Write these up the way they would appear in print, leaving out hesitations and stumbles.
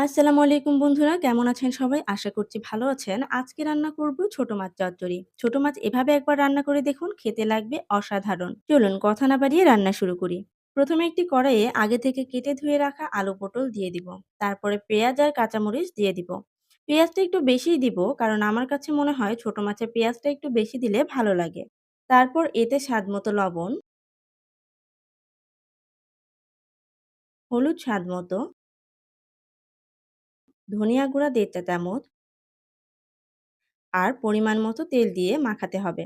আসসালামু আলাইকুম বন্ধুরা, কেমন আছেন সবাই? আশা করছি ভালো আছেন। আজকে রান্না করব ছোট মাছ চচ্চড়ি। ছোট মাছ এভাবে একবার রান্না করে দেখুন, খেতে লাগবে অসাধারণ। চলুন কথা না বাড়িয়ে রান্না শুরু করি। প্রথমে একটি কড়াইয়ে আগে থেকে কেটে ধুয়ে রাখা আলু পটল দিয়ে দিব। তারপরে পেঁয়াজ আর কাঁচামরিচ দিয়ে দিব। পেঁয়াজটা একটু বেশিই দিব, কারণ আমার কাছে মনে হয় ছোট মাছের পেঁয়াজটা একটু বেশি দিলে ভালো লাগে। তারপর এতে স্বাদমতো লবণ, হলুদ স্বাদমতো, ধনিয়া গুঁড়া ১.৫ চা চামচ আর পরিমাণ মতো তেল দিয়ে মাখাতে হবে।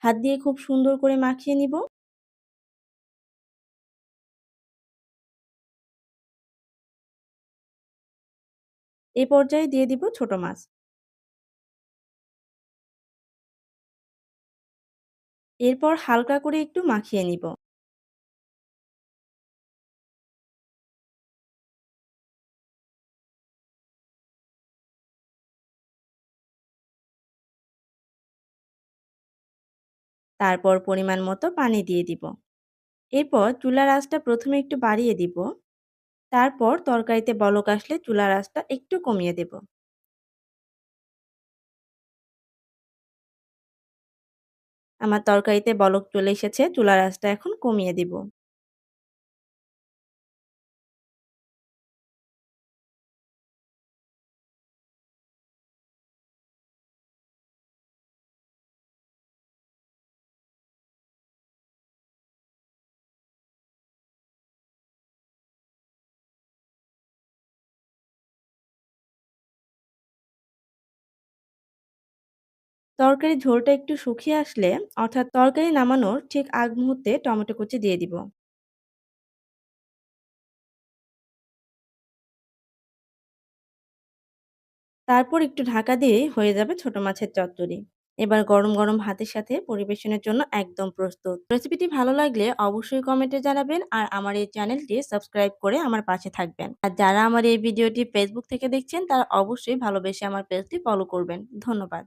হাত দিয়ে খুব সুন্দর করে মাখিয়ে নিব। এ পর্যায়ে দিয়ে দিব ছোট মাছ। এরপর হালকা করে একটু মাখিয়ে নিব। তারপর পরিমাণ মতো পানি দিয়ে দিব। এরপর চুলার আঁচটা প্রথমে একটু বাড়িয়ে দিব। তারপর তরকারিতে বলক আসলে চুলার আঁচটা একটু কমিয়ে দেব। আমার তরকারিতে বলক চলে এসেছে, চুলার আঁচটা এখন কমিয়ে দিব। তরকারির ঝোলটা একটু শুকিয়ে আসলে, অর্থাৎ তরকারি নামানোর ঠিক আগ মুহূর্তে টমেটো কুচি দিয়ে দিব। তারপর একটু ঢাকা দিয়েই হয়ে যাবে ছোট মাছের চচ্চড়ি। এবার গরম গরম ভাতের সাথে পরিবেশনের জন্য একদম প্রস্তুত। রেসিপিটি ভালো লাগলে অবশ্যই কমেন্টে জানাবেন আর আমার এই চ্যানেলটি সাবস্ক্রাইব করে আমার পাশে থাকবেন। আর যারা আমার এই ভিডিওটি ফেসবুক থেকে দেখছেন তারা অবশ্যই ভালোবেসে আমার পেজটি ফলো করবেন। ধন্যবাদ।